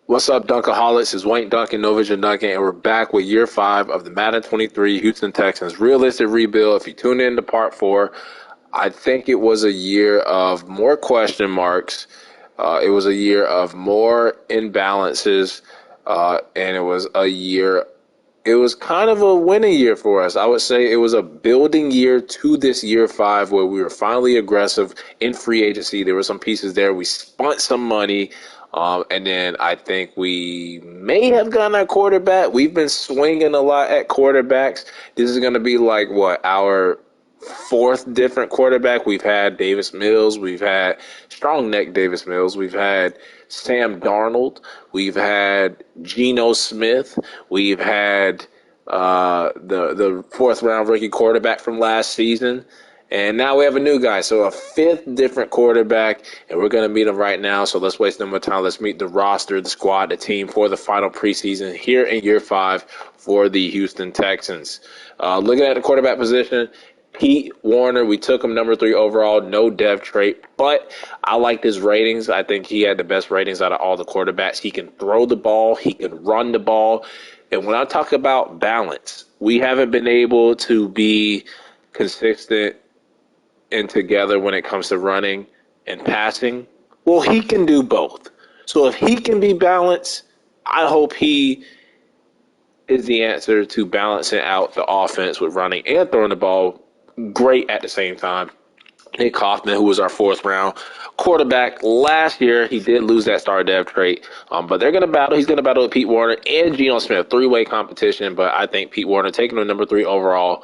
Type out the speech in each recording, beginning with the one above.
What's up, Dunkaholics? It's Wayne Duncan, No Vision Duncan, and we're back with year 5 of the Madden 23 Houston Texans realistic rebuild. If you tune in to part 4, I think it was a year of more question marks. It was a year of more imbalances, and it was kind of a winning year for us. I would say it was a building year to this year 5 where we were finally aggressive in free agency. There were some pieces there. We spent some money. And then I think we may have gotten our quarterback. We've been swinging a lot at quarterbacks. This is going to be like our fourth different quarterback. We've had Davis Mills. We've had strong neck Davis Mills. We've had Sam Darnold. We've had Geno Smith. We've had the fourth round rookie quarterback from last season. And now we have a new guy, so a fifth different quarterback, and we're going to meet him right now. So let's waste no more time. Let's meet the roster, the squad, the team for the final preseason here in year 5 for the Houston Texans. Looking at the quarterback position, Pete Warner, we took him number 3 overall, no dev trait, but I liked his ratings. I think he had the best ratings out of all the quarterbacks. He can throw the ball, he can run the ball. And when I talk about balance, we haven't been able to be consistent and together when it comes to running and passing. Well, he can do both. So if he can be balanced, I hope he is the answer to balancing out the offense with running and throwing the ball great at the same time. Nick Kaufman, who was our fourth round quarterback last year, he did lose that star dev trait, but they're going to battle. He's going to battle with Pete Warner and Geno Smith, three-way competition, but I think Pete Warner taking him number 3 overall,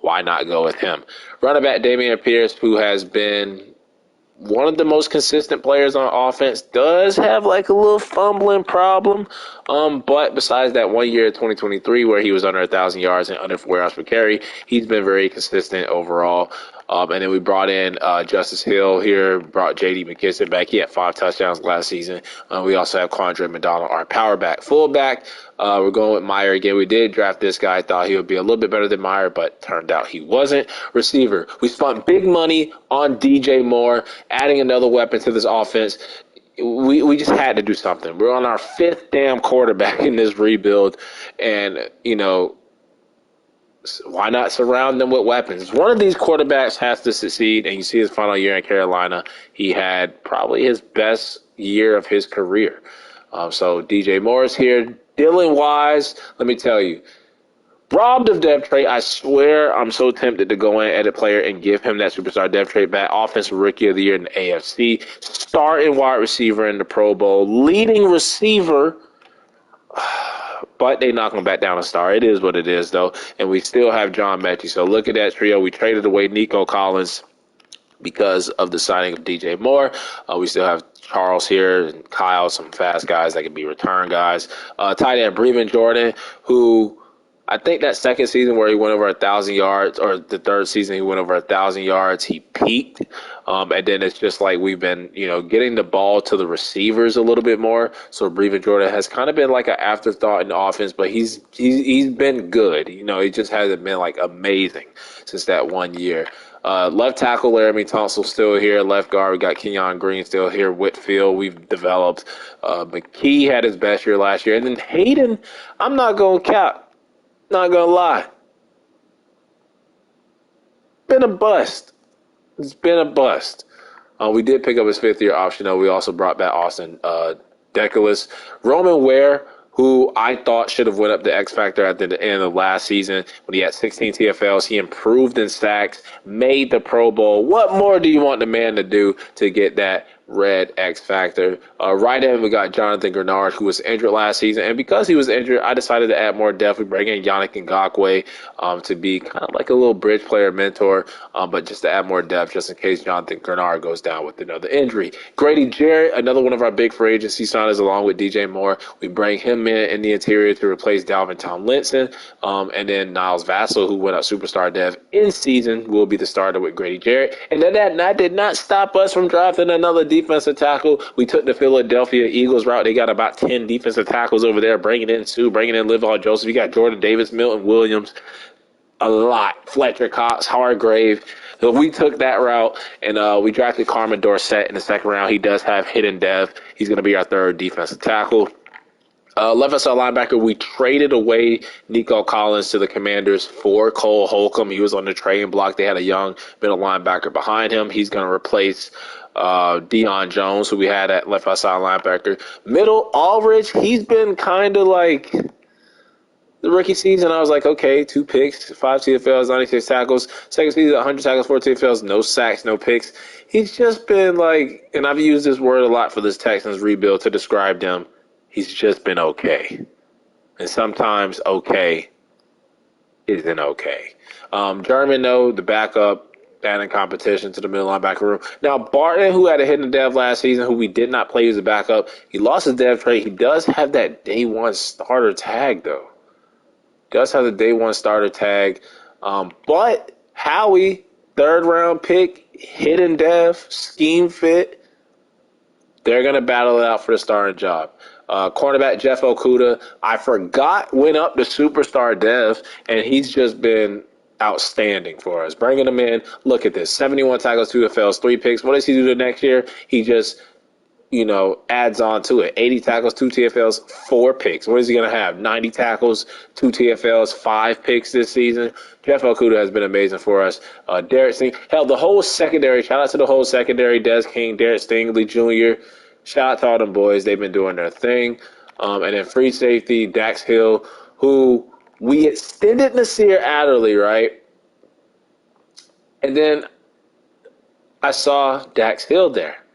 why not go with him? Running back Dameon Pierce, who has been one of the most consistent players on offense, does have like a little fumbling problem. But besides that 1 year, 2023, where he was under 1,000 yards and under 4 yards per carry, he's been very consistent overall. And then we brought in Justice Hill here, brought J.D. McKissick back. He had 5 touchdowns last season. We also have Quandre McDonald, our power back. Fullback, we're going with Meyer again. We did draft this guy. I thought he would be a little bit better than Meyer, but turned out he wasn't. Receiver, we spent big money on DJ Moore, adding another weapon to this offense. We just had to do something. We're on our 5th damn quarterback in this rebuild, and, why not surround them with weapons? One of these quarterbacks has to succeed, and you see his final year in Carolina, he had probably his best year of his career. So DJ Moore's here. Dylan Wise, let me tell you, robbed of depth trait. I swear I'm so tempted to go in, edit player, and give him that superstar depth trait back. Offensive rookie of the year in the AFC. Starting wide receiver in the Pro Bowl. Leading receiver. But they knock him back down a star. It is what it is, though. And we still have John Mechie. So look at that trio. We traded away Nico Collins because of the signing of DJ Moore. We still have Charles here and Kyle, some fast guys that can be return guys. Tight end Breven Jordan, who I think that second season where he went over 1,000 yards, or the third season he went over 1,000 yards, he peaked. And then it's just like we've been, getting the ball to the receivers a little bit more. So Breven Jordan has kind of been like an afterthought in the offense, but he's been good. He just hasn't been like amazing since that 1 year. Left tackle Laramie Tunsil still here. Left guard, we got Kenyon Green still here. Whitfield, we've developed. McKee had his best year last year. And then Hayden, I'm not going to cap. Not going to lie. Been a bust. It's been a bust. We did pick up his 5th-year option, though. We also brought back Austin Deculus. Roman Ware, who I thought should have went up the X Factor at the end of last season when he had 16 TFLs. He improved in sacks, made the Pro Bowl. What more do you want the man to do to get that red X Factor? Right in, we got Jonathan Grenard, who was injured last season. And because he was injured, I decided to add more depth. We bring in Yannick Ngakoue to be kind of like a little bridge player mentor, but just to add more depth just in case Jonathan Grenard goes down with another injury. Grady Jarrett, another one of our big free agency signers along with DJ Moore. We bring him in the interior to replace Dalvin Tomlinson. And then Niles Vassell, who went up superstar dev in season, will be the starter with Grady Jarrett. And then that did not stop us from drafting another defensive tackle. We took the Philadelphia Eagles route. They got about 10 defensive tackles over there, bringing in Sue, bringing in Livon Joseph. You got Jordan Davis, Milton Williams, a lot. Fletcher Cox, Hargrave. So we took that route, and we drafted Carmen Dorsett in the second round. He does have hidden depth. He's going to be our 3rd defensive tackle. Left outside linebacker, we traded away Nico Collins to the Commanders for Cole Holcomb. He was on the trading block. They had a young middle linebacker behind him. He's going to replace Deion Jones, who we had at left outside linebacker. Middle, Aldridge, he's been kind of like the rookie season. I was like, okay, 2 picks, 5 TFLs, 96 tackles. Second season, 100 tackles, 4 TFLs, no sacks, no picks. He's just been like, and I've used this word a lot for this Texans rebuild to describe them. He's just been okay. And sometimes okay isn't okay. German, though, the backup, adding competition to the middle linebacker room. Now, Barton, who had a hidden dev last season, who we did not play as a backup, he lost his dev trade. He does have that day one starter tag, though. Does have the day one starter tag. But Howie, 3rd round pick, hidden dev, scheme fit, they're going to battle it out for the starting job. Cornerback Jeff Okudah, I forgot, went up to superstar dev, and he's just been outstanding for us. Bringing him in, look at this, 71 tackles, 2 FLs, 3 picks. What does he do the next year? He just, adds on to it. 80 tackles, 2 TFLs, 4 picks. What is he going to have? 90 tackles, 2 TFLs, 5 picks this season. Jeff Okudah has been amazing for us. Derek Stingley, hell, the whole secondary, shout out to the whole secondary, Des King, Derek Stingley Jr., shout out to all them boys. They've been doing their thing. And then free safety, Dax Hill, who we extended Nasir Adderley, right? And then I saw Dax Hill there.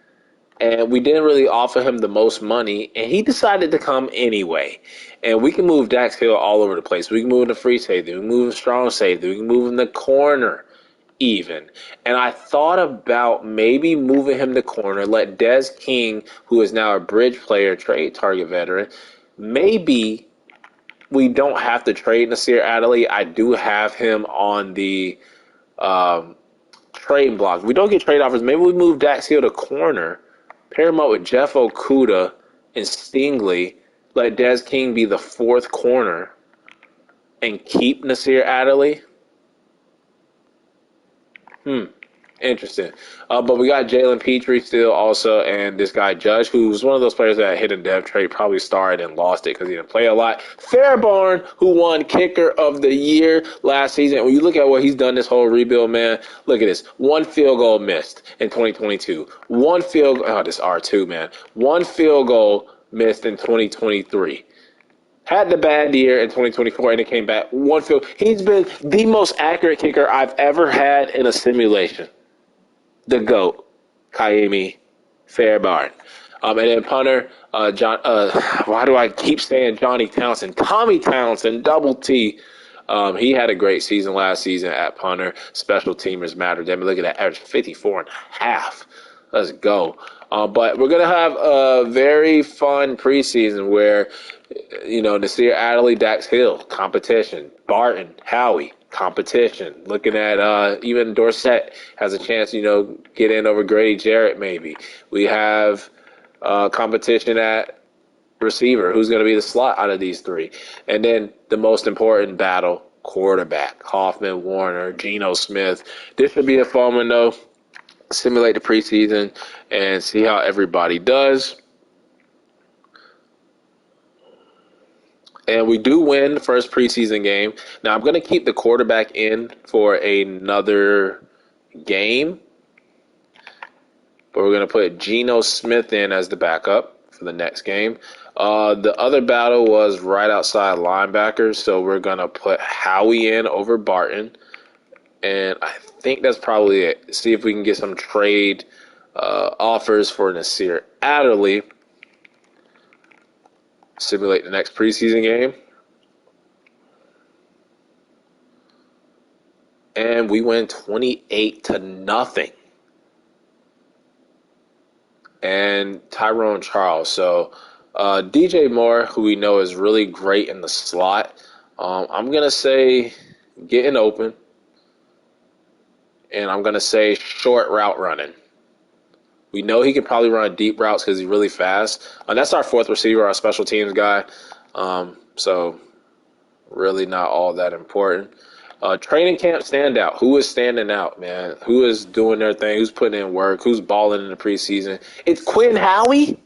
And we didn't really offer him the most money, and he decided to come anyway. And we can move Dax Hill all over the place. We can move him to free safety. We can move him strong safety. We can move him to corner even. And I thought about maybe moving him to corner, let Des King, who is now a bridge player, trade target veteran. Maybe we don't have to trade Nasir Adderley. I do have him on the trade block. We don't get trade offers. Maybe we move Dax Hill to corner, pair him up with Jeff Okudah and Stingley, let Des King be the 4th corner, and keep Nasir Adderley. Interesting. But we got Jalen Petrie still also, and this guy Judge, who's one of those players that hit a dev trade, probably started and lost it because he didn't play a lot. Fairbairn, who won Kicker of the Year last season. When you look at what he's done this whole rebuild, man, look at this. 1 field goal missed in 2022. 1 field goal, this R2, man. 1 field goal missed in 2023. Had the bad year in 2024, and it came back 1 field. He's been the most accurate kicker I've ever had in a simulation. The GOAT, Kaimi Fairbairn. And then punter, John. Why do I keep saying Johnny Townsend? Tommy Townsend, double T. He had a great season last season at punter. Special teamers mattered. I mean, look at that average, 54.5. Let's go. But we're going to have a very fun preseason where, Nasir Adderley, Dax Hill, competition. Barton, Howie, competition. Looking at even Dorsett has a chance, get in over Grady Jarrett maybe. We have competition at receiver. Who's going to be the slot out of these 3? And then the most important battle, quarterback. Hoffman, Warner, Geno Smith. This should be a fun one, though. Simulate the preseason and see how everybody does. And we do win the first preseason game. Now, I'm going to keep the quarterback in for another game. But we're going to put Geno Smith in as the backup for the next game. The other battle was right outside linebackers. So we're going to put Howie in over Barton. And I think that's probably it. See if we can get some trade offers for Nasir Adderley. Simulate the next preseason game. And we win 28-0. And Tyrone Charles. So DJ Moore, who we know is really great in the slot. I'm going to say getting open. And I'm going to say short route running. We know he can probably run deep routes because he's really fast. That's our 4th receiver, our special teams guy. So really not all that important. Training camp standout. Who is standing out, man? Who is doing their thing? Who's putting in work? Who's balling in the preseason? It's Quinn Howie?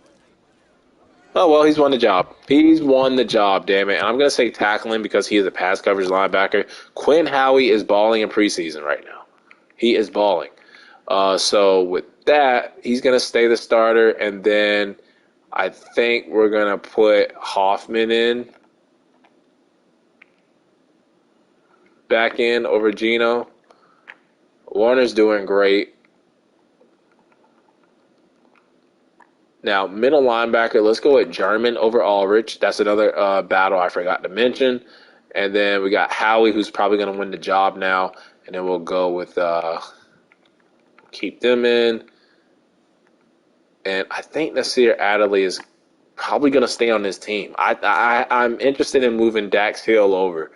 Oh, well, he's won the job. He's won the job, damn it. And I'm going to say tackling because he is a pass coverage linebacker. Quinn Howie is balling in preseason right now. He is balling. So with that, he's going to stay the starter. And then I think we're going to put Hoffman back in over Geno. Warner's doing great. Now, middle linebacker, let's go with German over Ulrich. That's another battle I forgot to mention. And then we got Howie, who's probably going to win the job now. And then we'll go with keep them in. And I think Nasir Adderley is probably going to stay on this team. I'm interested in moving Dax Hill over.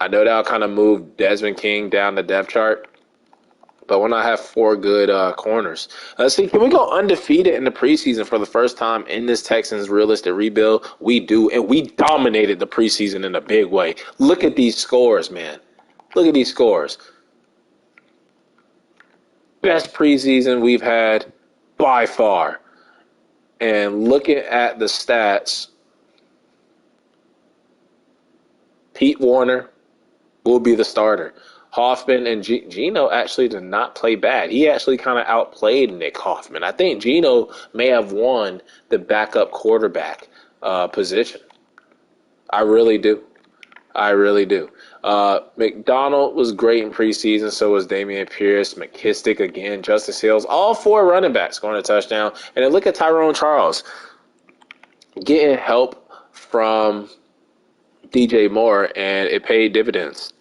I know that'll kind of move Desmond King down the depth chart. But when I have four good corners. Let's see, can we go undefeated in the preseason for the first time in this Texans realistic rebuild? We do, and we dominated the preseason in a big way. Look at these scores, man. Look at these scores. Best preseason we've had by far. And looking at the stats, Pete Warner will be the starter. Hoffman and Geno actually did not play bad. He actually kind of outplayed Nick Hoffman. I think Geno may have won the backup quarterback position. I really do. I really do. McDonald was great in preseason. So was Damian Pierce, McKissick again, Justice Hills. All four running backs going to touchdown. And then look at Tyrone Charles getting help from DJ Moore, and it paid dividends.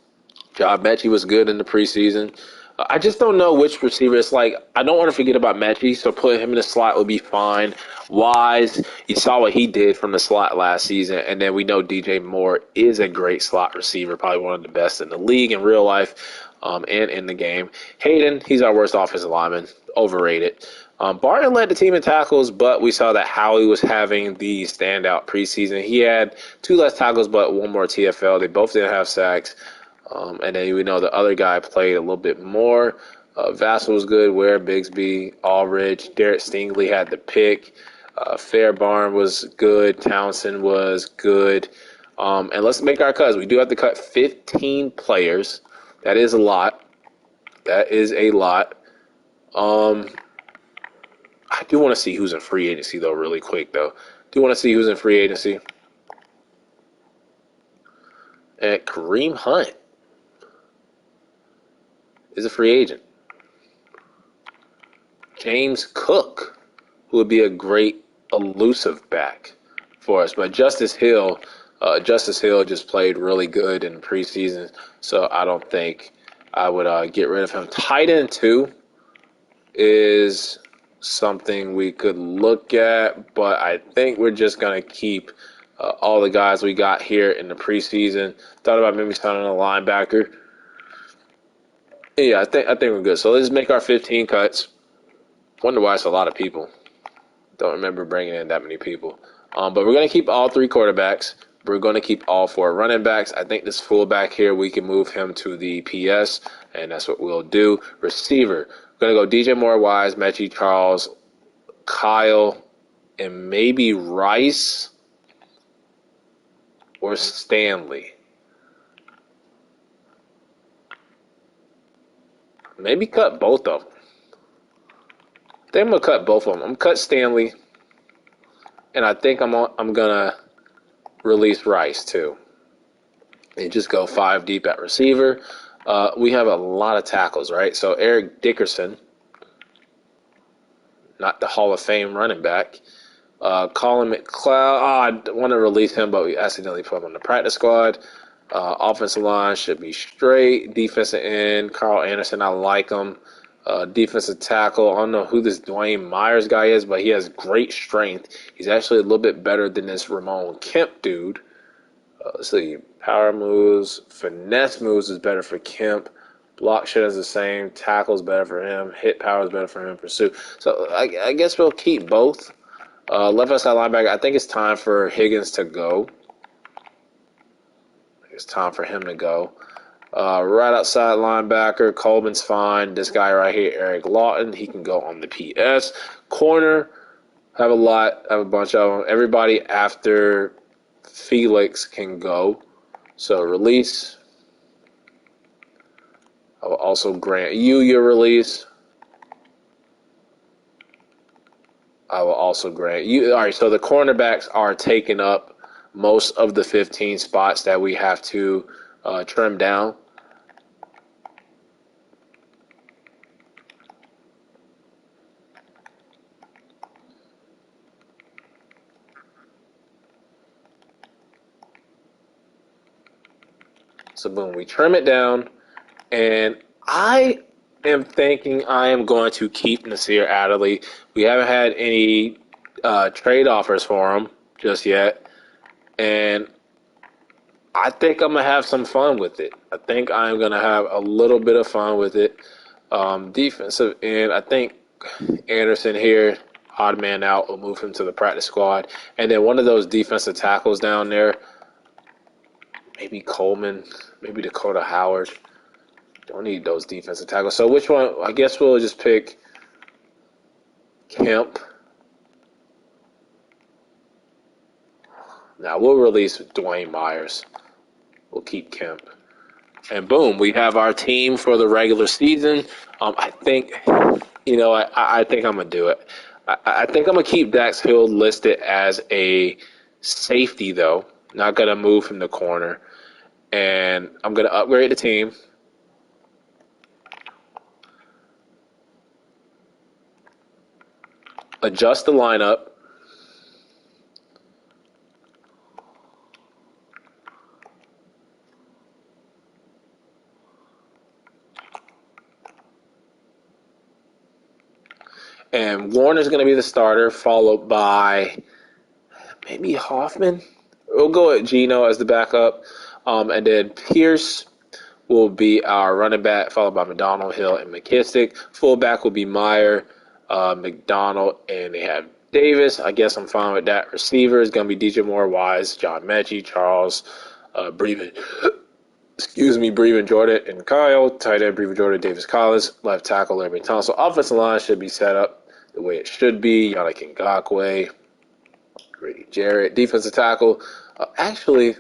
Job Mechie was good in the preseason. I just don't know which receiver. It's like, I don't want to forget about Mechie, so putting him in the slot would be fine. Wise, you saw what he did from the slot last season, and then we know DJ Moore is a great slot receiver, probably one of the best in the league in real life and in the game. Hayden, he's our worst offensive lineman, overrated. Barton led the team in tackles, but we saw that Howie was having the standout preseason. He had 2 less tackles, but 1 more TFL. They both didn't have sacks. And then we know the other guy played a little bit more. Vassell was good. Ware, Bigsby, Allridge. Derek Stingley had the pick. Fairbarn was good. Townsend was good. And let's make our cuts. We do have to cut 15 players. That is a lot. That is a lot. I do want to see who's in free agency, though, really quick, though. Do want to see who's in free agency. And Kareem Hunt is a free agent. James Cook, who would be a great elusive back for us. But Justice Hill just played really good in preseason, so I don't think I would get rid of him. Tight end 2 is something we could look at, but I think we're just going to keep all the guys we got here in the preseason. Thought about maybe signing a linebacker. Yeah, I think we're good. So let's make our 15 cuts. Wonder why it's a lot of people. Don't remember bringing in that many people. But we're going to keep all 3 quarterbacks. We're going to keep all 4 running backs. I think this fullback here, we can move him to the PS, and that's what we'll do. Receiver, we're going to go DJ Moore, Wise, Mechie, Charles, Kyle, and maybe Rice or Stanley. Maybe cut both of them. I think I'm going to cut both of them. I'm going to cut Stanley, and I think I'm going to release Rice, too. And just go 5 deep at receiver. We have a lot of tackles, right? So Eric Dickerson, not the Hall of Fame running back. Colin McLeod, I want to release him, but we accidentally put him on the practice squad. Offensive line should be straight. Defensive end, Carl Anderson, I like him. Defensive tackle, I don't know who this Dwayne Myers guy is, but he has great strength. He's actually a little bit better than this Ramon Kemp dude. Let's see. Power moves, finesse moves is better for Kemp. Block shit is the same. Tackle is better for him. Hit power is better for him. Pursuit. So I guess we'll keep both. Left outside linebacker, I think it's time for Higgins to go. It's time for him to go. Right outside linebacker, Coleman's fine. This guy right here, Eric Lawton, he can go on the PS. Corner, Have a lot. Have a bunch of them. Everybody after Felix can go. So release. I will also grant you your release. I will also grant you. All right, so the cornerbacks are taking up most of the 15 spots that we have to trim down. So boom, we trim it down, and I am thinking I am going to keep Nasir Adderley. We haven't had any trade offers for him just yet, and I think I'm gonna have some fun with it. I think I'm gonna have a little bit of fun with it. Defensive end, I think Anderson here, odd man out, will move him to the practice squad, and then one of those defensive tackles down there, maybe Coleman, maybe Dakota Howard. Don't need those defensive tackles. So which one? I guess we'll just pick Kemp. Now we'll release Dwayne Myers. We'll keep Kemp. And boom, we have our team for the regular season. I think, I think I'm going to do it. I think I'm going to keep Dax Hill listed as a safety, though. Not going to move from the corner. And I'm going to upgrade the team. Adjust the lineup. And Warner's going to be the starter, followed by maybe Hoffman. We'll go at Gino as the backup. And then Pierce will be our running back, followed by McDonald, Hill, and McKissick. Fullback will be Meyer, McDonald, and they have Davis. I guess I'm fine with that. Receiver is going to be DJ Moore, Wise, John Mechie, Charles, Breven Jordan, and Kyle. Tight end, Breven Jordan, Davis Collins. Left tackle, Larry Thompson. So offensive line should be set up the way it should be. Yannick Ngakoue, Grady Jarrett. Defensive tackle, actually,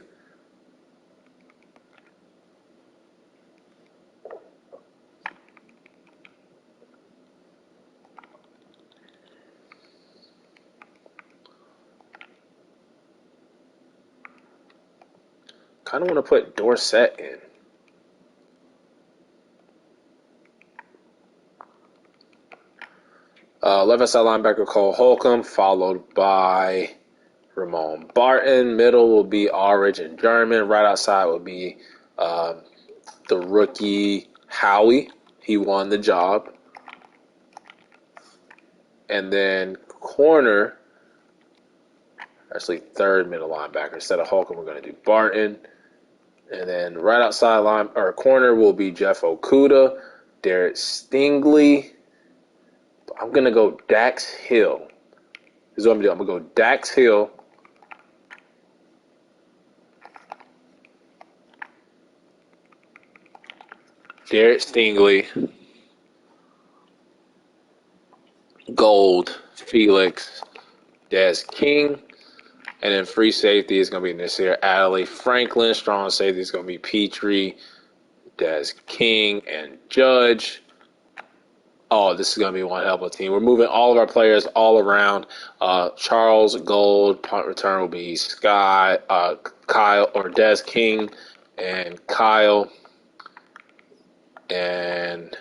kind of want to put Dorsett in. Left side linebacker Cole Holcomb, followed by Ramon Barton. Middle will be Aldridge and German. Right outside will be the rookie Howie. He won the job. And then corner, actually third middle linebacker. Instead of Holcomb, we're going to do Barton. And then right outside corner will be Jeff Okuda, Derek Stingley. I'm going to go Dax Hill. This is what I'm going to do. I'm going to go Dax Hill. Derek Stingley. Gold, Felix, Des King. And then free safety is going to be Nasir Adderley. Franklin, strong safety is going to be Petrie, Des King, and Judge. Oh, this is going to be one hell of a team. We're moving all of our players all around. Charles Gold, punt return will be Kyle, or Des King, and Kyle, and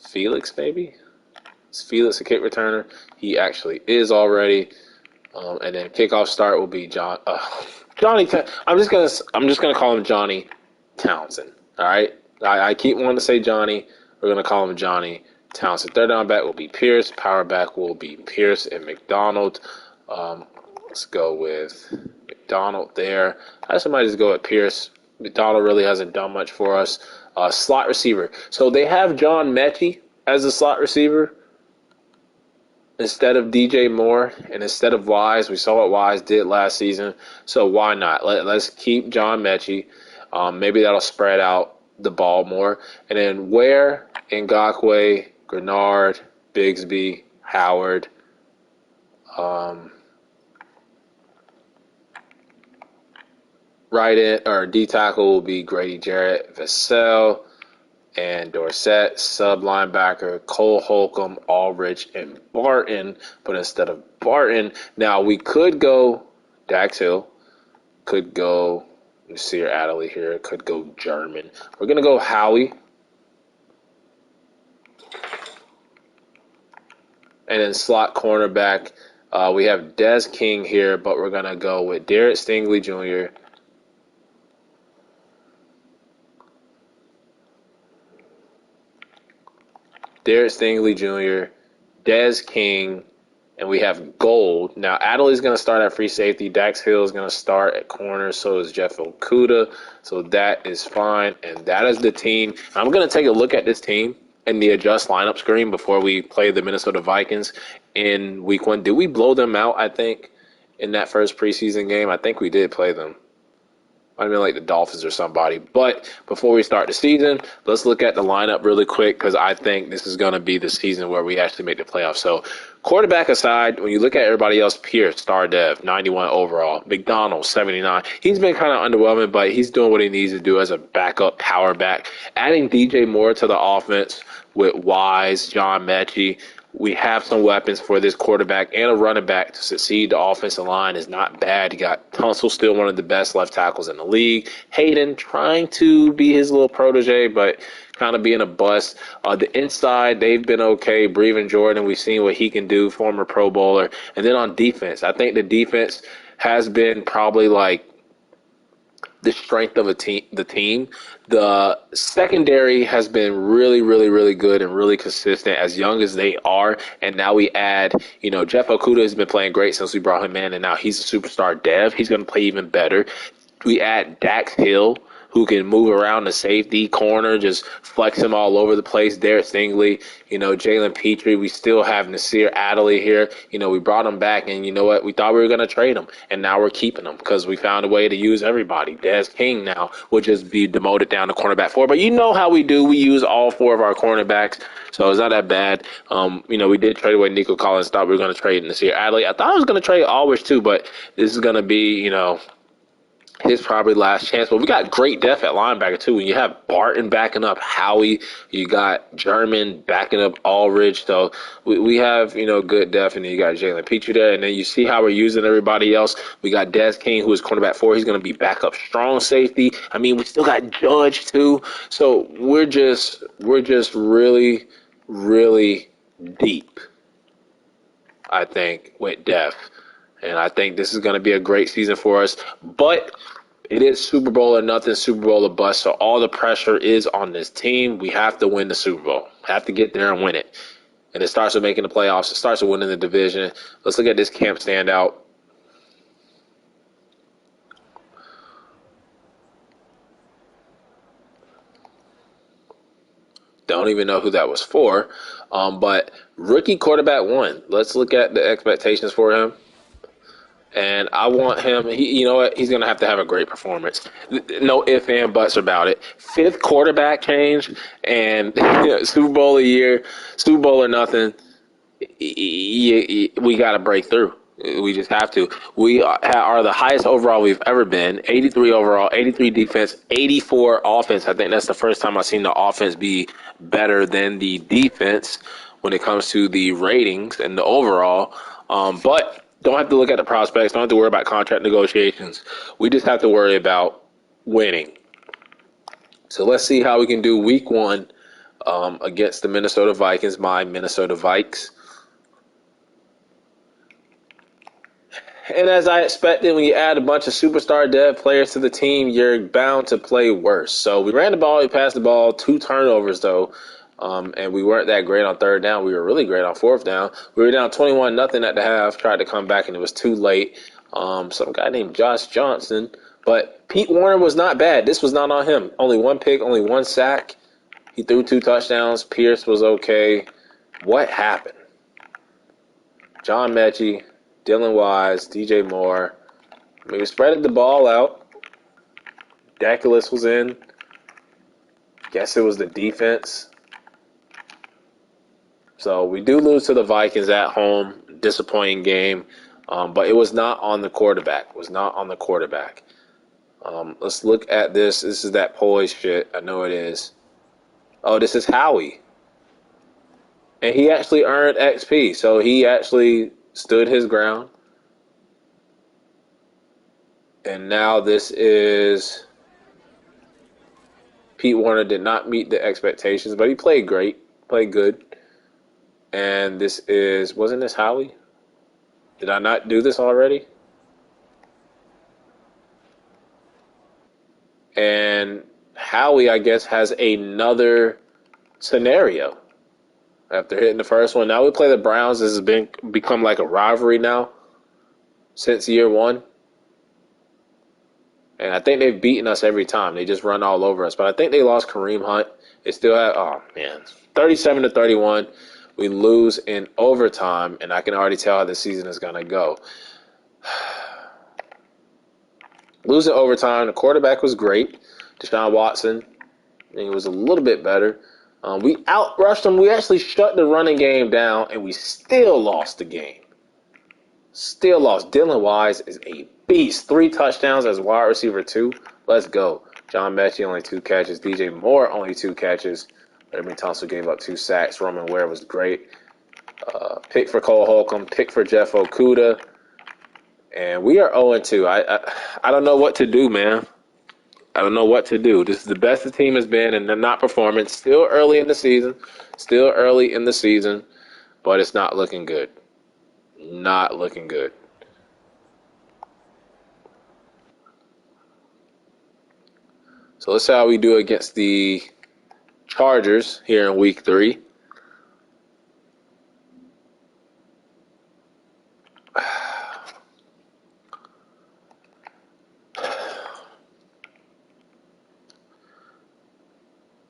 Felix, maybe? Is Felix a kick returner? He actually is already. And then kickoff start will be Johnny. I'm just gonna call him Johnny Townsend. All right. I keep wanting to say Johnny. We're gonna call him Johnny Townsend. Third down back will be Pierce. Power back will be Pierce and McDonald. Let's go with McDonald there. I just might just go with Pierce. McDonald really hasn't done much for us. Slot receiver. So they have John Mechie as a slot receiver instead of DJ Moore and instead of Wise. We saw what Wise did last season, so why not? Let's keep John Mechie. Maybe that'll spread out the ball more. And then Ware, Ngakoue, Grenard, Bigsby, Howard. Right in or D tackle will be Grady Jarrett, Vassell, and Dorsett. Sub linebacker Cole Holcomb, Aldrich, and Barton. But instead of Barton, now we could go Dax Hill, could go Nasir Adderley here, could go German. We're gonna go Howie. And then slot cornerback, we have Des King here, but we're going to go with Derek Stingley Jr., Des King, and we have Gold. Now, Adderley's going to start at free safety. Dax Hill is going to start at corner. So is Jeff Okudah. So that is fine. And that is the team. I'm going to take a look at this team in the adjust lineup screen before we play the Minnesota Vikings in week 1. Did we blow them out, I think, in that first preseason game? I think we did play them. Might have been like the Dolphins or somebody. But before we start the season, let's look at the lineup really quick because I think this is going to be the season where we actually make the playoffs. So quarterback aside, when you look at everybody else, Pierce, star dev, 91 overall. McDonald, 79. He's been kind of underwhelming, but he's doing what he needs to do as a backup power back. Adding DJ Moore to the offense with Wise, John Mechie. We have some weapons for this quarterback and a running back to succeed. The offensive line is not bad. You got Tunsil, still one of the best left tackles in the league. Hayden trying to be his little protege, but kind of being a bust. The inside, they've been okay. Breven Jordan, we've seen what he can do, former Pro Bowler. And then on defense, I think the defense has been probably like the strength of the team. The secondary has been really, really, really good and really consistent as young as they are. And now we add, Jeff Okudah has been playing great since we brought him in, and now he's a superstar dev. He's going to play even better. We add Dax Hill, who can move around the safety corner, just flex him all over the place. Derek Stingley, Jalen Petrie. We still have Nasir Adderley here. We brought him back, and you know what? We thought we were going to trade him, and now we're keeping him because we found a way to use everybody. Des King now will just be demoted down to cornerback 4. But you know how we do. We use all 4 of our cornerbacks, so it's not that bad. We did trade away Nico Collins. Thought we were going to trade Nasir Adderley. I thought I was going to trade Aldrich too, but this is going to be, his probably last chance. But we got great depth at linebacker, too. When you have Barton backing up Howie, you got German backing up Aldridge. So we have, good depth. And then you got Jalen Petrie there. And then you see how we're using everybody else. We got Des King, who is cornerback 4. He's going to be backup strong safety. I mean, we still got Judge, too. So we're just really, really deep, I think, with depth. And I think this is going to be a great season for us. But it is Super Bowl or nothing, Super Bowl or bust. So all the pressure is on this team. We have to win the Super Bowl. Have to get there and win it. And it starts with making the playoffs. It starts with winning the division. Let's look at this camp standout. Don't even know who that was for. But rookie quarterback 1. Let's look at the expectations for him. And I want him, you know what? He's going to have a great performance. No ifs and buts about it. 5th quarterback change and Super Bowl a year, Super Bowl or nothing. We got to break through. We just have to. We are the highest overall we've ever been. 83 overall, 83 defense, 84 offense. I think that's the first time I've seen the offense be better than the defense when it comes to the ratings and the overall. But don't have to look at the prospects. Don't have to worry about contract negotiations. We just have to worry about winning. So let's see how we can do week 1 against the Minnesota Vikings, my Minnesota Vikes. And as I expected, when you add a bunch of superstar dev players to the team, you're bound to play worse. So we ran the ball, we passed the ball, 2 turnovers though. And we weren't that great on 3rd down. We were really great on 4th down. We were down 21-0 at the half, tried to come back, and it was too late. Some guy named Josh Johnson. But Pete Warner was not bad. This was not on him. Only 1 pick, only 1 sack. He threw 2 touchdowns. Pierce was okay. What happened? John Mechie, Dylan Wise, DJ Moore. I mean, we spreaded the ball out. Daculus was in. Guess it was the defense. So we do lose to the Vikings at home. Disappointing game. But it was not on the quarterback. It was not on the quarterback. Let's look at this. This is that poise shit. I know it is. Oh, this is Howie. And he actually earned XP. So he actually stood his ground. And now this is Pete Warner did not meet the expectations, but he played great, played good. And this is, wasn't this Howie? Did I not do this already? And Howie, I guess, has another scenario after hitting the first one. Now we play the Browns. This has become like a rivalry now since year one. And I think they've beaten us every time. They just run all over us. But I think they lost Kareem Hunt. They still have, oh man, 37-31. We lose in overtime, and I can already tell how the season is going to go. Losing overtime, the quarterback was great. Deshaun Watson, he was a little bit better. We outrushed them. We actually shut the running game down, and we still lost the game. Still lost. Dylan Wise is a beast. 3 touchdowns as wide receiver 2. Let's go. John Mechie only 2 catches. DJ Moore only 2 catches. Larry Tunsil gave up 2 sacks. Roman Ware was great. Pick for Cole Holcomb. Pick for Jeff Okudah. And we are 0-2. I don't know what to do, man. I don't know what to do. This is the best the team has been, and they're not performing. Still early in the season. Still early in the season. But it's not looking good. Not looking good. So let's see how we do against the Chargers here in week 3.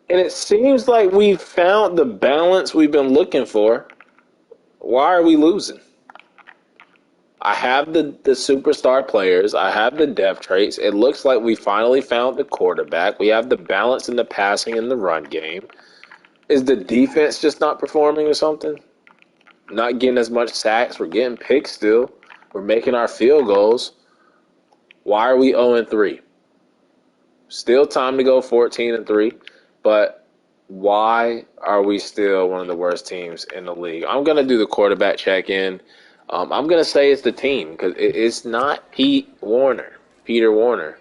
And it seems like we've found the balance we've been looking for. Why are we losing? I have the superstar players. I have the depth traits. It looks like we finally found the quarterback. We have the balance in the passing and the run game. Is the defense just not performing or something? Not getting as much sacks. We're getting picks still. We're making our field goals. Why are we 0-3? Still time to go 14-3. But why are we still one of the worst teams in the league? I'm going to do the quarterback check-in. I'm going to say it's the team because it's not Peter Warner.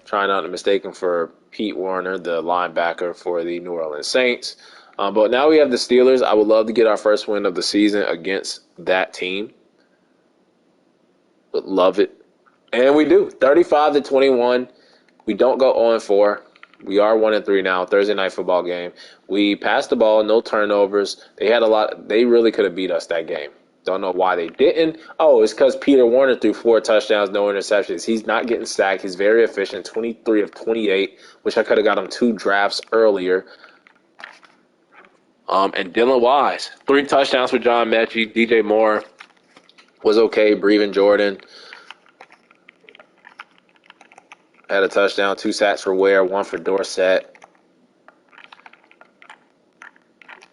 Trying not to mistake him for Pete Warner, the linebacker for the New Orleans Saints. But now we have the Steelers. I would love to get our first win of the season against that team. Would love it. And we do. 35-21. We don't go 0-4. We are 1-3 now. Thursday night football game. We passed the ball, no turnovers. They had a lot. They really could have beat us that game. Don't know why they didn't. Oh, it's because Peter Warner threw 4 touchdowns, no interceptions. He's not getting sacked. He's very efficient, 23 of 28. Wish I could have got him 2 drafts earlier. And Dylan Wise, 3 touchdowns for John Mechie. DJ Moore was okay. Breven Jordan had a touchdown, 2 sacks for Ware, 1 for Dorsett.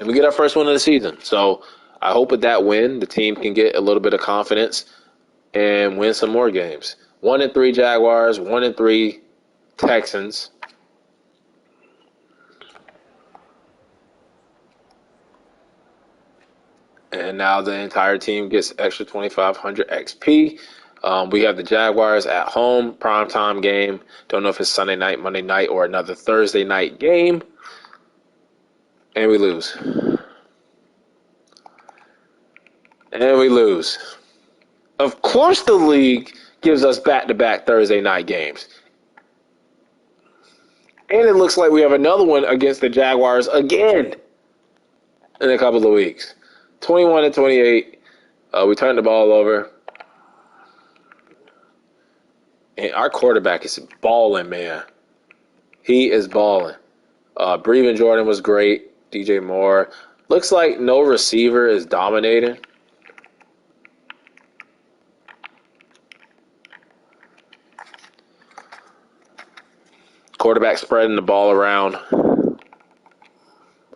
And we get our first win of the season. So I hope with that win, the team can get a little bit of confidence and win some more games. 1-3 Jaguars, 1-3 Texans. And now the entire team gets extra 2,500 XP. We have the Jaguars at home, primetime game. Don't know if it's Sunday night, Monday night, or another Thursday night game. And we lose. And we lose. Of course the league gives us back-to-back Thursday night games. And it looks like we have another one against the Jaguars again in a couple of weeks. 21-28. We turned the ball over. And our quarterback is balling, man. He is balling. Breven Jordan was great. DJ Moore. Looks like no receiver is dominating. Quarterback spreading the ball around.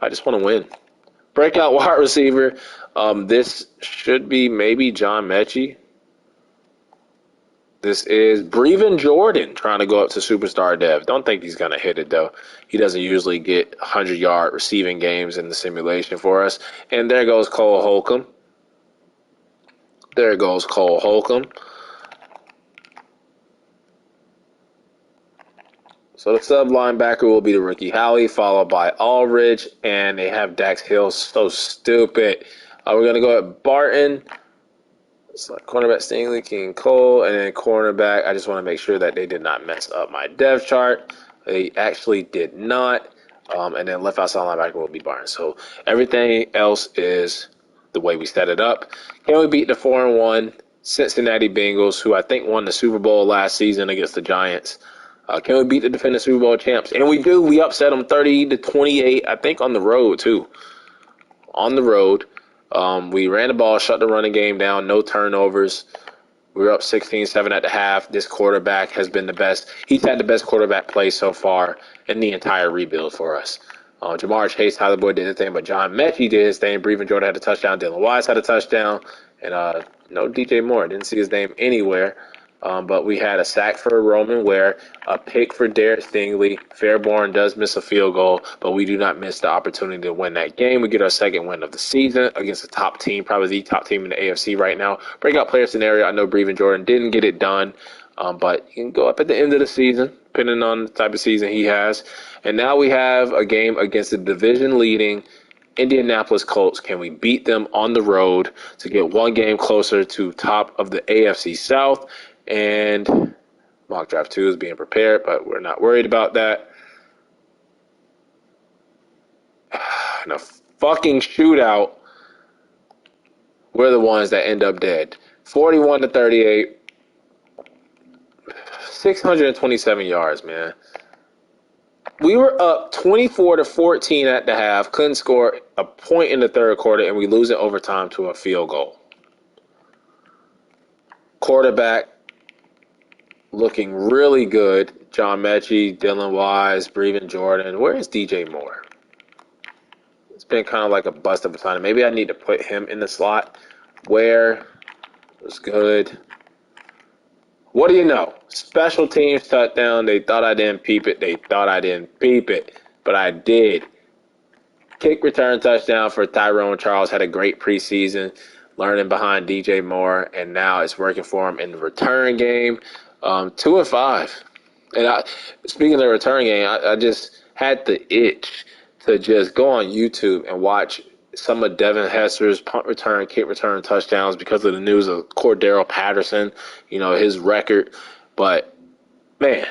I just want to win. Breakout wide receiver. This should be maybe John Mechie. This is Brevin Jordan trying to go up to superstar dev. Don't think he's going to hit it, though. He doesn't usually get 100-yard receiving games in the simulation for us. And there goes Cole Holcomb. There goes Cole Holcomb. So the sub linebacker will be the rookie Howie, followed by Aldridge, and they have Dax Hill. So stupid. We're going to go at Barton. It's like cornerback Stingley, King Cole, and then cornerback. I just want to make sure that they did not mess up my depth chart. They actually did not. And then left outside linebacker will be Barton. So everything else is the way we set it up. Can we beat the 4-1 Cincinnati Bengals, who I think won the Super Bowl last season against the Giants? Can we beat the defending Super Bowl champs? And we do. We upset them 30-28, I think, on the road, too. On the road. We ran the ball, shut the running game down, no turnovers. We were up 16-7 at the half. This quarterback has been the best. He's had the best quarterback play so far in the entire rebuild for us. Jamar Chase, Tyler Boyd did his thing, but John Mechie did his thing. Brevin Jordan had a touchdown. Dylan Wise had a touchdown. And no DJ Moore. Didn't see his name anywhere. But we had a sack for Roman Ware, a pick for Derek Stingley. Fairborn does miss a field goal, but we do not miss the opportunity to win that game. We get our second win of the season against the top team, probably the top team in the AFC right now. Breakout player scenario, I know Brevin Jordan didn't get it done, but he can go up at the end of the season, depending on the type of season he has. And now we have a game against the division-leading Indianapolis Colts. Can we beat them on the road to get one game closer to top of the AFC South? And mock draft 2 is being prepared, but we're not worried about that. In a fucking shootout, we're the ones that end up dead. 41-38, 627 yards, man. We were up 24-14 at the half, couldn't score a point in the third quarter, and we lose in overtime to a field goal. Quarterback looking really good. John Mechie, Dylan Wise, Brevin Jordan. Where is DJ Moore? It's been kind of like a bust of a time. Maybe I need to put him in the slot. Where was good. What do you know? Special teams touchdown. They thought I didn't peep it. They thought I didn't peep it. But I did. Kick return touchdown for Tyrone Charles. Had a great preseason. Learning behind DJ Moore. And now it's working for him in the return game. 2-5. And speaking of the return game, I just had the itch to just go on YouTube and watch some of Devin Hester's punt return, kick return touchdowns because of the news of Cordero Patterson, his record. But, man,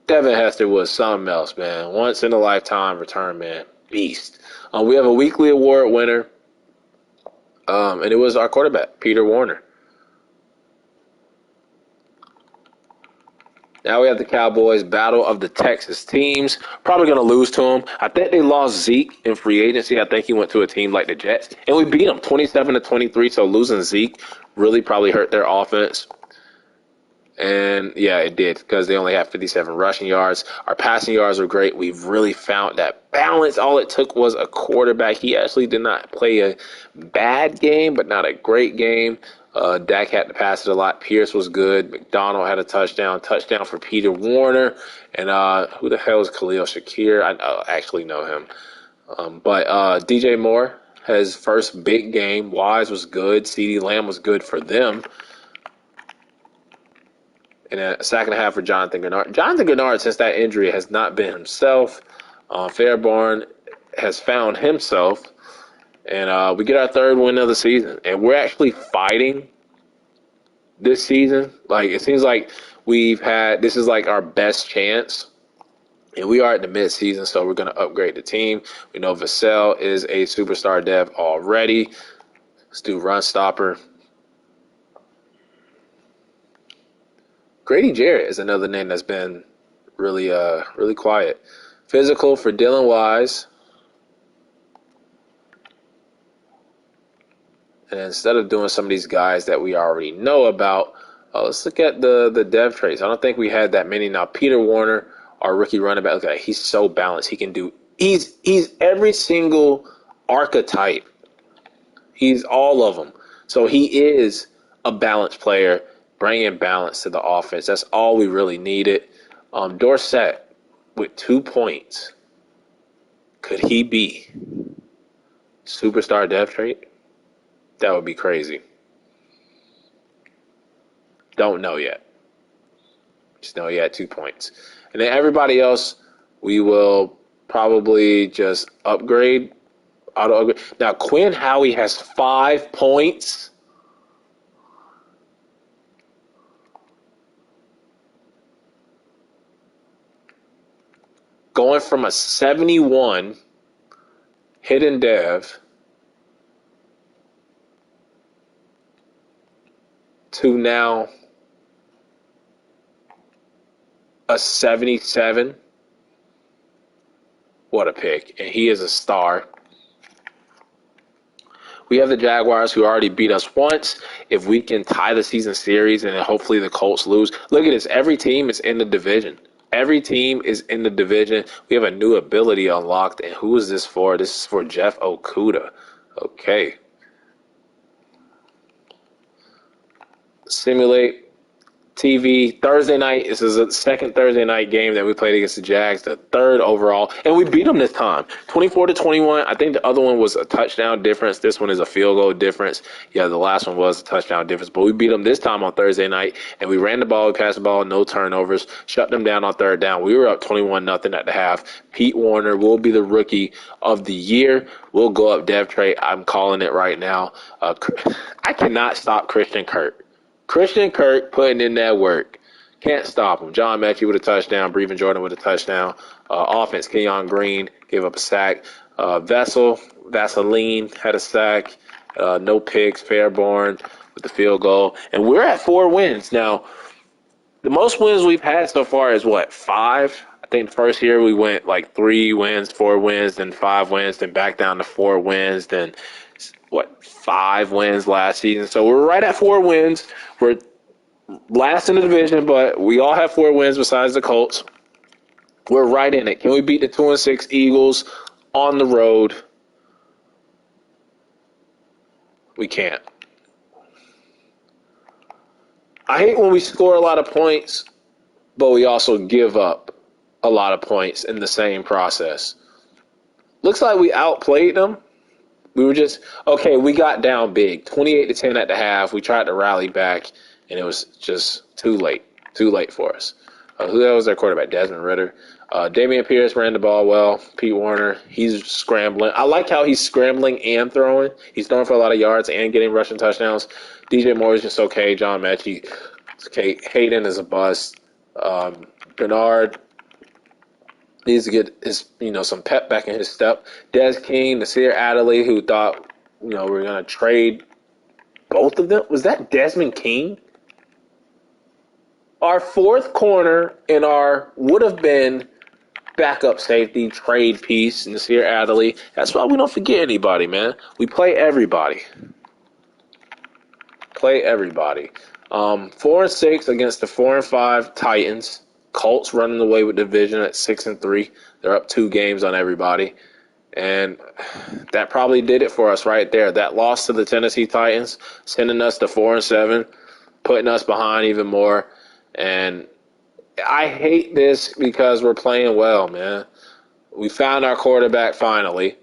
Devin Hester was something else, man. Once in a lifetime return, man. Beast. We have a weekly award winner, and it was our quarterback, Peter Warner. Now we have the Cowboys, battle of the Texas teams. Probably going to lose to them. I think they lost Zeke in free agency. I think he went to a team like the Jets. And we beat them 27-23, so losing Zeke really probably hurt their offense. And, yeah, it did because they only have 57 rushing yards. Our passing yards were great. We've really found that balance. All it took was a quarterback. He actually did not play a bad game, but not a great game. Dak had to pass it a lot. Pierce was good. McDonald had a touchdown for Peter Warner. And who the hell is Khalil Shakir? I actually know him. But DJ Moore, his first big game. Wise was good. CeeDee Lamb was good for them. And a sack and a half for Jonathan Gennard. Jonathan Gennard, since that injury, has not been himself. Fairborn has found himself. And we get our third win of the season. And we're actually fighting this season. Like, it seems like this is like our best chance. And we are at the midseason, so we're going to upgrade the team. We know Vassell is a superstar dev already. Let's do run stopper. Grady Jarrett is another name that's been really quiet. Physical for Dylan Wise. And instead of doing some of these guys that we already know about, let's look at the dev traits. I don't think we had that many. Now, Peter Warner, our rookie running back, he's so balanced. He can do – he's every single archetype. He's all of them. So he is a balanced player, bringing balance to the offense. That's all we really needed. Dorsett with 2 points. Could he be superstar depth trait? That would be crazy. Don't know yet. Just know he had 2 points. And then everybody else, we will probably just upgrade. Auto upgrade. Now, Quinn Howie has 5 points. Going from a 71 hidden dev to now a 77. What a pick. And he is a star. We have the Jaguars who already beat us once. If we can tie the season series and then hopefully the Colts lose. Look at this. Every team is in the division. Every team is in the division. We have a new ability unlocked. And who is this for? This is for Jeff Okuda. Okay. Simulate TV Thursday night. This is the second Thursday night game that we played against the Jags, the third overall, and we beat them this time, 24-21. I think the other one was a touchdown difference. This one is a field goal difference. Yeah, the last one was a touchdown difference, but we beat them this time on Thursday night, and we ran the ball, we passed the ball, no turnovers, shut them down on third down. We were up 21-0 at the half. Pete Warner will be the rookie of the year. We'll go up dev trait. I'm calling it right now. I cannot stop Christian Kirk. Christian Kirk putting in that work. Can't stop him. John Mechie with a touchdown. Brevin Jordan with a touchdown. Offense, Kenyon Green gave up a sack. Vaseline had a sack. No picks. Fairborn with the field goal. And we're at 4 wins. Now, the most wins we've had so far is what, 5? I think the first year we went like 3 wins, 4 wins, then 5 wins, then back down to 4 wins, then 5 wins last season. So we're right at 4 wins. We're last in the division, but we all have 4 wins besides the Colts. We're right in it. Can we beat the 2-6 Eagles on the road? We can't. I hate when we score a lot of points, but we also give up a lot of points in the same process. Looks like we outplayed them. We were just, okay, we got down big, 28-10 at the half. We tried to rally back, and it was just too late for us. Who was their quarterback? Desmond Ridder. Damian Pierce ran the ball well. Pete Warner, he's scrambling. I like how he's scrambling and throwing. He's throwing for a lot of yards and getting rushing touchdowns. DJ Moore is just okay. John Mechie, okay. Hayden is a bust. Bernard needs to get his, some pep back in his step. Des King, Nasir Adderley, who thought, we were going to trade both of them. Was that Desmond King? Our 4th corner in our would have been backup safety trade piece, Nasir Adderley. That's why we don't forget anybody, man. We play everybody. 4-6 against the 4-5 Titans. Colts running away with division at 6-3. They're up 2 games on everybody. And that probably did it for us right there. That loss to the Tennessee Titans, sending us to 4-7, putting us behind even more. And I hate this because we're playing well, man. We found our quarterback finally.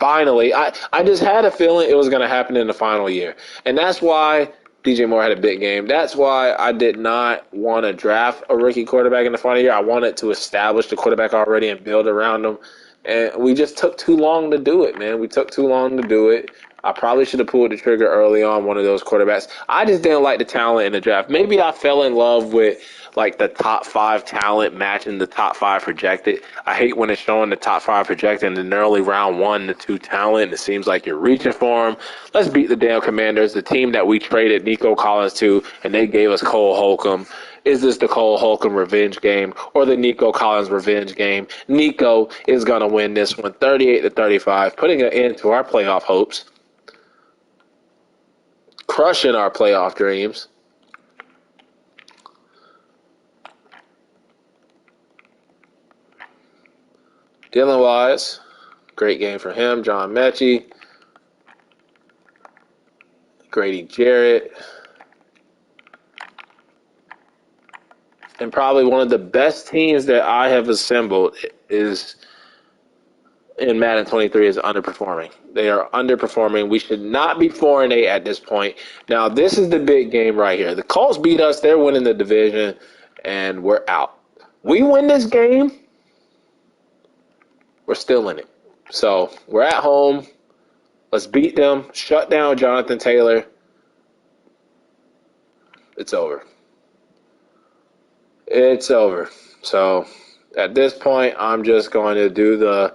I just had a feeling it was going to happen in the final year. And that's why DJ Moore had a big game. That's why I did not want to draft a rookie quarterback in the final year. I wanted to establish the quarterback already and build around him. And we just took too long to do it, man. We took too long to do it. I probably should have pulled the trigger early on one of those quarterbacks. I just didn't like the talent in the draft. Maybe I fell in love with like the top 5 talent matching the top 5 projected. I hate when it's showing the top 5 projected and then early round 1 to 2 talent. It seems like you're reaching for them. Let's beat the damn Commanders, the team that we traded Nico Collins to, and they gave us Cole Holcomb. Is this the Cole Holcomb revenge game or the Nico Collins revenge game? Nico is going to win this one 38-35, putting an end to our playoff hopes. Crushing our playoff dreams. Dylan Wise Great game for him. John Mechie. Grady Jarrett. And probably one of the best teams that I have assembled is in Madden 23 is underperforming. They are underperforming. We should not be 4-8 at this point. Now, this is the big game right here. The Colts beat us. They're winning the division, and we're out. We win this game, we're still in it. So we're at home. Let's beat them. Shut down Jonathan Taylor. It's over. It's over. So at this point, I'm just going to do the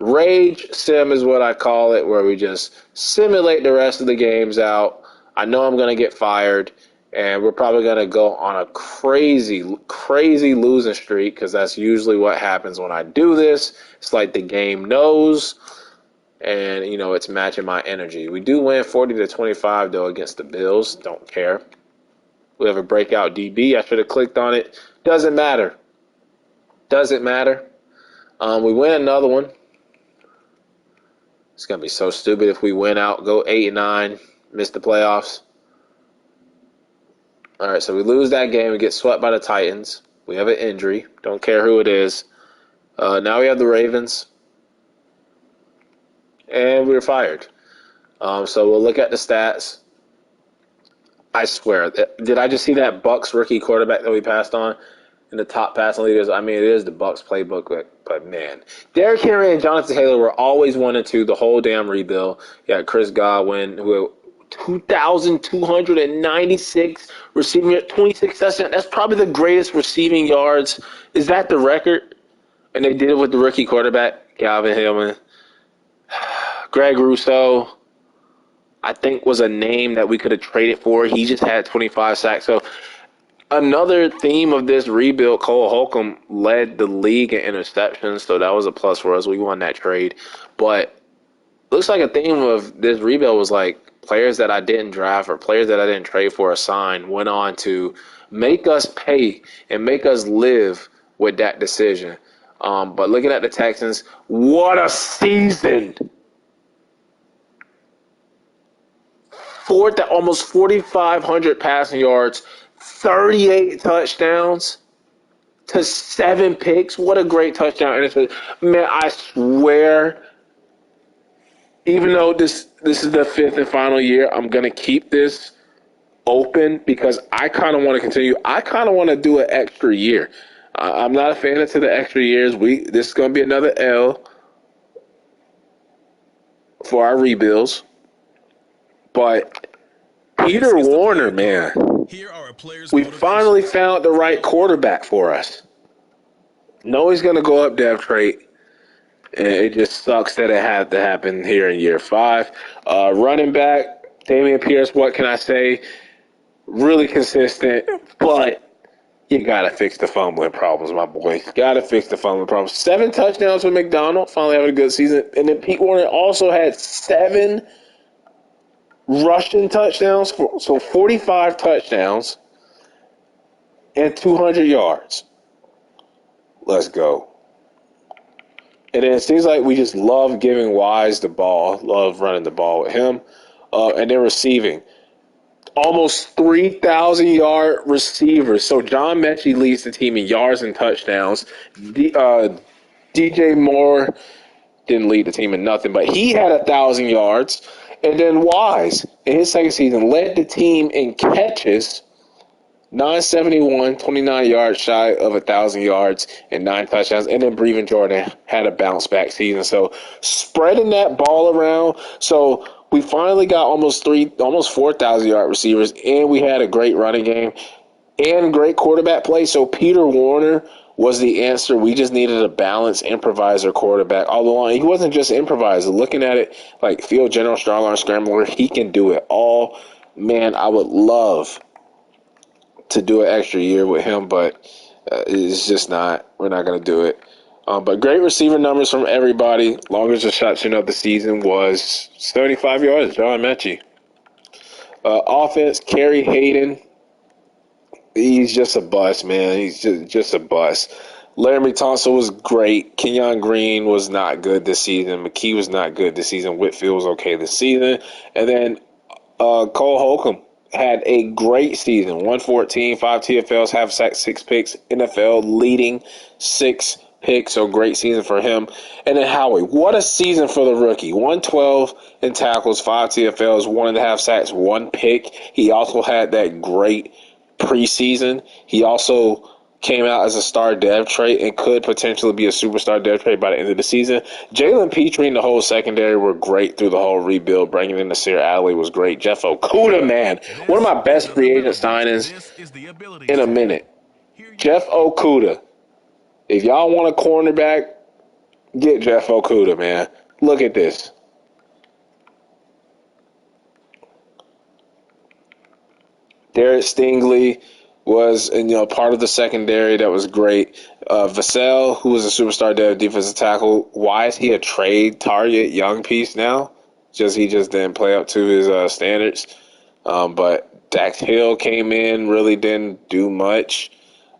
rage sim is what I call it, where we just simulate the rest of the games out. I know I'm going to get fired, and we're probably going to go on a crazy losing streak, because that's usually what happens when I do this. It's like the game knows, and, you know, it's matching my energy. We do win 40-25, though, against the Bills. Don't care. We have a breakout DB. I should have clicked on it. Doesn't matter. Doesn't matter. We win another one. It's going to be so stupid if we win out, go 8-9, miss the playoffs. All right, so we lose that game. We get swept by the Titans. We have an injury. Don't care who it is. Now we have the Ravens. And we were fired. So we'll look at the stats. I swear, did I just see that Bucs rookie quarterback that we passed on in the top passing leaders? I mean, it is the Bucs playbook, but man, Derrick Henry and Jonathan Taylor were always 1 and 2 the whole damn rebuild. You got Chris Godwin, who 2,296 receiving, 26 touchdowns. That's probably the greatest receiving yards. Is that the record? And they did it with the rookie quarterback, Calvin Hillman. Greg Rousseau, I think, was a name that we could have traded for. He just had 25 sacks. So another theme of this rebuild, Cole Holcomb led the league in interceptions, so that was a plus for us. We won that trade. But looks like a theme of this rebuild was like players that I didn't draft or players that I didn't trade for or sign went on to make us pay and make us live with that decision. But looking at the Texans, what a season! Almost 4,500 passing yards, 38 touchdowns to 7 picks. What a great touchdown. Man, I swear, even though this is the 5th and final year, I'm going to keep this open because I kind of want to continue. I kind of want to do an extra year. I'm not a fan of the extra years. This is going to be another L for our rebuilds. But Peter Warner, man, we finally found the right quarterback for us. No, he's going to go up depth trait, and it just sucks that it had to happen here in year 5. Running back, Damian Pierce, what can I say? Really consistent, but you got to fix the fumbling problems, my boy. Got to fix the fumbling problems. 7 touchdowns for McDonald, finally having a good season. And then Pete Warner also had 7 rushing touchdowns, so 45 touchdowns and 200 yards. Let's go. And then it seems like we just love giving Wise the ball, love running the ball with him. And then receiving. Almost 3,000-yard receivers. So John Mechie leads the team in yards and touchdowns. DJ Moore didn't lead the team in nothing, but he had 1,000 yards. And then Wise, in his second season, led the team in catches, 971, 29 yards shy of 1,000 yards and 9 touchdowns. And then Breven Jordan had a bounce-back season. So spreading that ball around. So we finally got almost 4,000-yard receivers, and we had a great running game and great quarterback play. So Peter Warner was the answer. We just needed a balanced improviser quarterback all along. He wasn't just improviser. Looking at it like field general, strong arm scrambler, he can do it all. Man, I would love to do an extra year with him, but it's just not. We're not going to do it. But great receiver numbers from everybody. Longest reception of the season was 75 yards, John Mechie. Offense, Kerry Hayden. He's just a bust, man. He's just a bust. Laramie Tunsil was great. Kenyon Green was not good this season. McKee was not good this season. Whitfield was okay this season. And then Cole Holcomb had a great season. 114, 5 TFLs, half sacks, 6 picks. NFL leading 6 picks. So great season for him. And then Howie, what a season for the rookie. 112 in tackles, 5 TFLs, 1.5 sacks, 1 pick. He also had that great preseason. He also came out as a star dev trait and could potentially be a superstar dev trait by the end of the season. Jalen Petrie and the whole secondary were great through the whole rebuild. Bringing in Nasir Adderley was great. Jeff Okudah, man, one of my best free agent signings in a minute. Jeff Okudah. If y'all want a cornerback, get Jeff Okudah, man. Look at this. Derek Stingley was part of the secondary that was great. Vassell, who was a superstar defensive tackle, why is he a trade target young piece now? He just didn't play up to his standards. But Dax Hill came in, really didn't do much.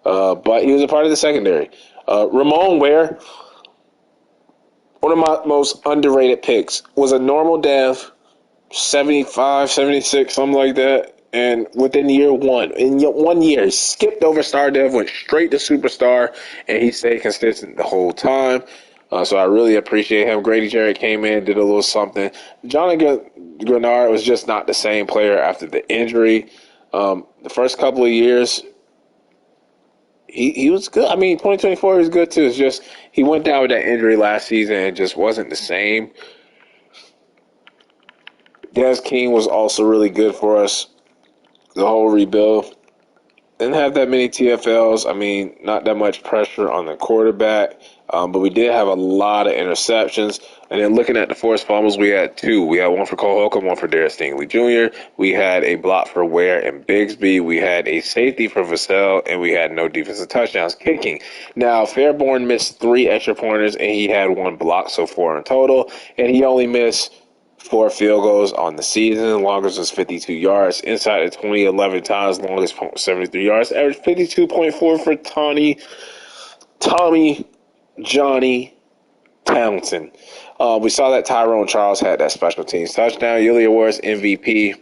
But he was a part of the secondary. Ramon Ware, one of my most underrated picks, was a normal dev, 75, 76, something like that. And within in 1 year, he skipped over star dev, went straight to superstar, and he stayed consistent the whole time. So I really appreciate him. Grady Jarrett came in, did a little something. Johnny Grenard was just not the same player after the injury. The first couple of years, he was good. I mean, 2024 was good too. It's just he went down with that injury last season and just wasn't the same. Des King was also really good for us. The whole rebuild. Didn't have that many TFLs. I mean, not that much pressure on the quarterback. But we did have a lot of interceptions. And then looking at the forced fumbles, we had 2. We had one for Cole Holcomb, one for Derek Stingley Jr. We had a block for Ware and Bigsby. We had a safety for Vassell, and we had no defensive touchdowns kicking. Now, Fairborn missed 3 extra pointers, and he had 1 block, so 4 in total. And he only missed 4 field goals on the season. Longest was 52 yards. Inside the 20, 11 times. Longest 73 yards. Average 52.4 for Tommy Johnny Townsend. We saw that Tyrone Charles had that special teams touchdown. Yulia Wars MVP.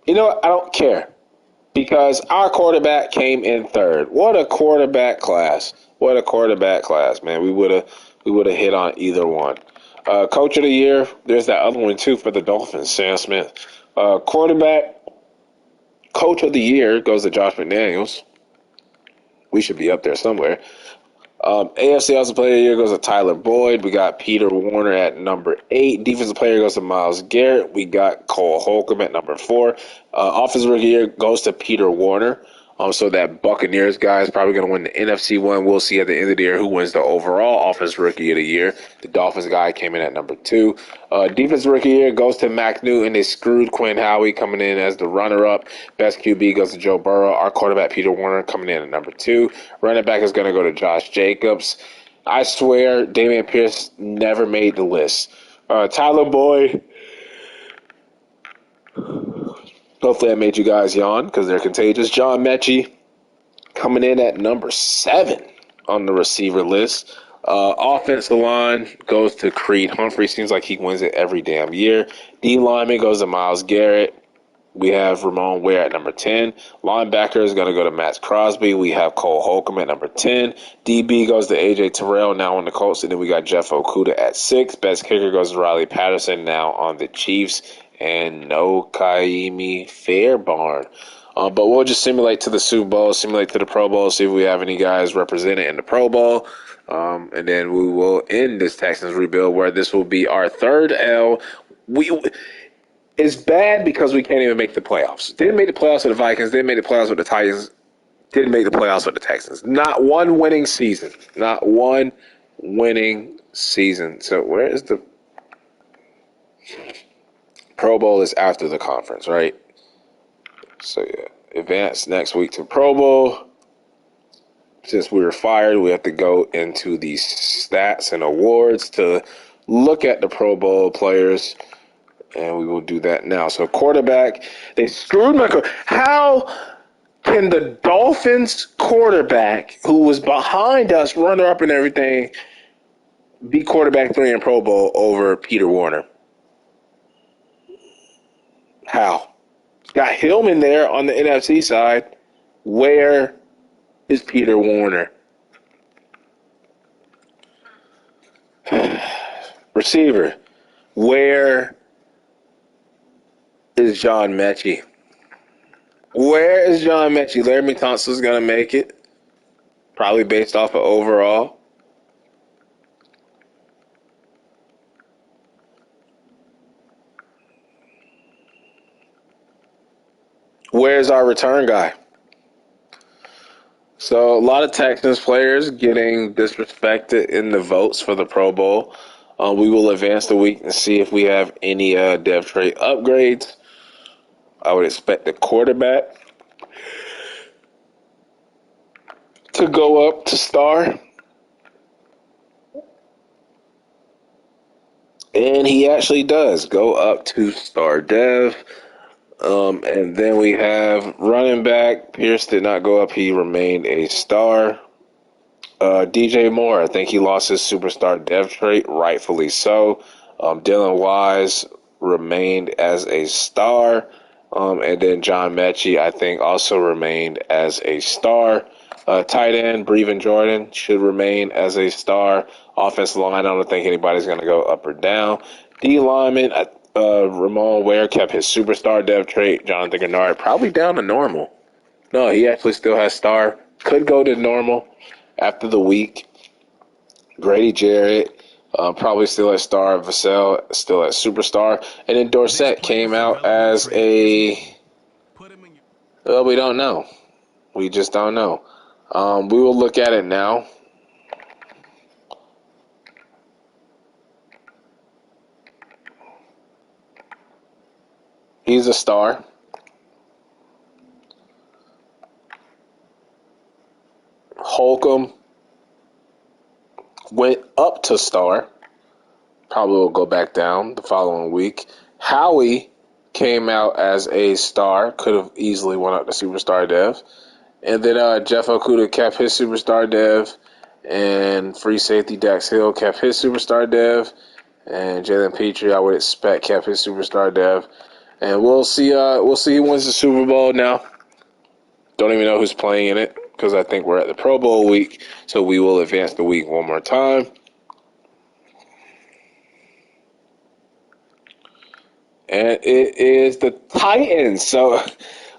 You know what? I don't care because our quarterback came in 3rd. What a quarterback class! What a quarterback class, man. We would have hit on either one. Coach of the year. There's that other one too for the Dolphins, Sam Smith. Quarterback. Coach of the year goes to Josh McDaniels. We should be up there somewhere. AFC Offensive Player of the Year goes to Tyler Boyd. We got Peter Warner at number 8. Defensive Player goes to Myles Garrett. We got Cole Holcomb at number 4. Offensive Rookie of the Year goes to Peter Warner. So that Buccaneers guy is probably going to win the NFC one. We'll see at the end of the year who wins the overall Offensive Rookie of the Year. The Dolphins guy came in at number 2. Defensive Rookie of the Year goes to Mac Newton. They screwed Quinn Howie coming in as the runner-up. Best QB goes to Joe Burrow. Our quarterback, Peter Warner, coming in at number 2. Running back is going to go to Josh Jacobs. I swear, Damian Pierce never made the list. Tyler Boyd. Hopefully I made you guys yawn because they're contagious. John Mechie coming in at number 7 on the receiver list. Offensive line goes to Creed Humphrey. Seems like he wins it every damn year. D lineman goes to Myles Garrett. We have Ramon Ware at number 10. Linebacker is going to go to Matt Crosby. We have Cole Holcomb at number 10. DB goes to A.J. Terrell, now on the Colts. And then we got Jeff Okudah at 6. Best kicker goes to Riley Patterson, now on the Chiefs. And no Kaimi Fairbairn. But we'll just simulate to the Super Bowl, simulate to the Pro Bowl, see if we have any guys represented in the Pro Bowl. And then we will end this Texans rebuild where this will be our 3rd L. It's bad because we can't even make the playoffs. Didn't make the playoffs with the Vikings, didn't make the playoffs with the Titans, didn't make the playoffs with the Texans. Not one winning season. Not one winning season. So where is the Pro Bowl is after the conference, right? So, yeah, advance next week to Pro Bowl. Since we were fired, we have to go into the stats and awards to look at the Pro Bowl players, and we will do that now. So, quarterback, they screwed my – how Can the Dolphins quarterback, who was behind us, runner up and everything, be quarterback 3 in Pro Bowl over Peter Warner? How? Got Hillman there on the NFC side. Where is Peter Warner? Receiver. Where is John Mechie? Where is John Mechie? Laramie Tunsil's going to make it. Probably based off of overall. Where's our return guy? So a lot of Texans players getting disrespected in the votes for the Pro Bowl. We will advance the week and see if we have any depth trait upgrades. I would expect the quarterback to go up to star. And he actually does go up to star dev. And then we have running back. Pierce did not go up. He remained a star. DJ Moore, I think he lost his superstar dev trait, rightfully so. Dylan Wise remained as a star. And then John Mechie, I think, also remained as a star. Tight end, Brevin Jordan should remain as a star. Offensive line, I don't think anybody's going to go up or down. D lineman, Ramon Ware kept his superstar dev trait. Jonathan Gennard probably down to normal. No, he actually still has star. Could go to normal after the week. Grady Jarrett, probably still at star. Vassell still at superstar. And then Dorsett came out as a... Well, we don't know. We just don't know. We will look at it now. He's a star. Holcomb went up to star. Probably will go back down the following week. Howie came out as a star. Could have easily went up to superstar dev. And then Jeff Okudah kept his superstar dev. And free safety Dax Hill kept his superstar dev. And Jalen Petrie, I would expect, kept his superstar dev. And we'll see who wins the Super Bowl now. Don't even know who's playing in it because I think we're at the Pro Bowl week. So we will advance the week one more time. And it is the Titans. So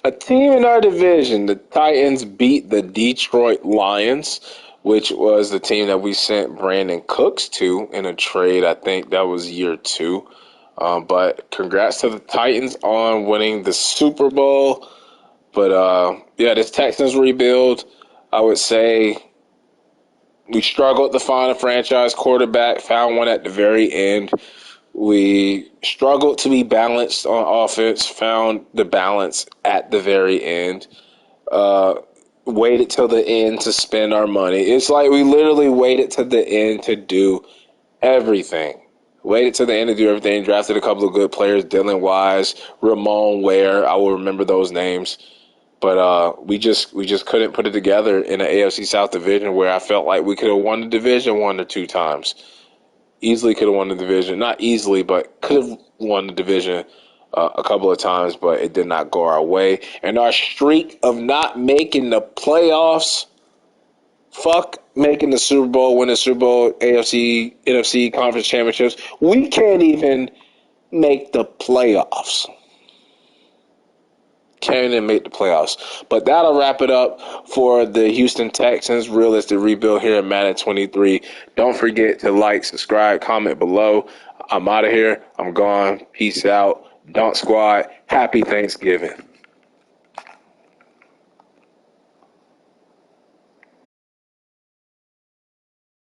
a team in our division, the Titans beat the Detroit Lions, which was the team that we sent Brandon Cooks to in a trade. I think that was year 2. But congrats to the Titans on winning the Super Bowl. But, this Texans rebuild, I would say we struggled to find a franchise quarterback, found one at the very end. We struggled to be balanced on offense, found the balance at the very end. Waited till the end to spend our money. It's like we literally waited to the end to do everything. Waited to the end to do everything. Drafted a couple of good players, Dylan Wise, Ramon Ware. I will remember those names. But we just couldn't put it together in the AFC South division where I felt like we could have won the division 1 or 2 times. Easily could have won the division. Not easily, but could have won the division a couple of times, but it did not go our way. And our streak of not making the playoffs, fuck making the Super Bowl, winning the Super Bowl, AFC, NFC conference championships. We can't even make the playoffs. Can't even make the playoffs. But that'll wrap it up for the Houston Texans Realistic Rebuild here at Madden 23. Don't forget to like, subscribe, comment below. I'm out of here. I'm gone. Peace out. Don't squad. Happy Thanksgiving.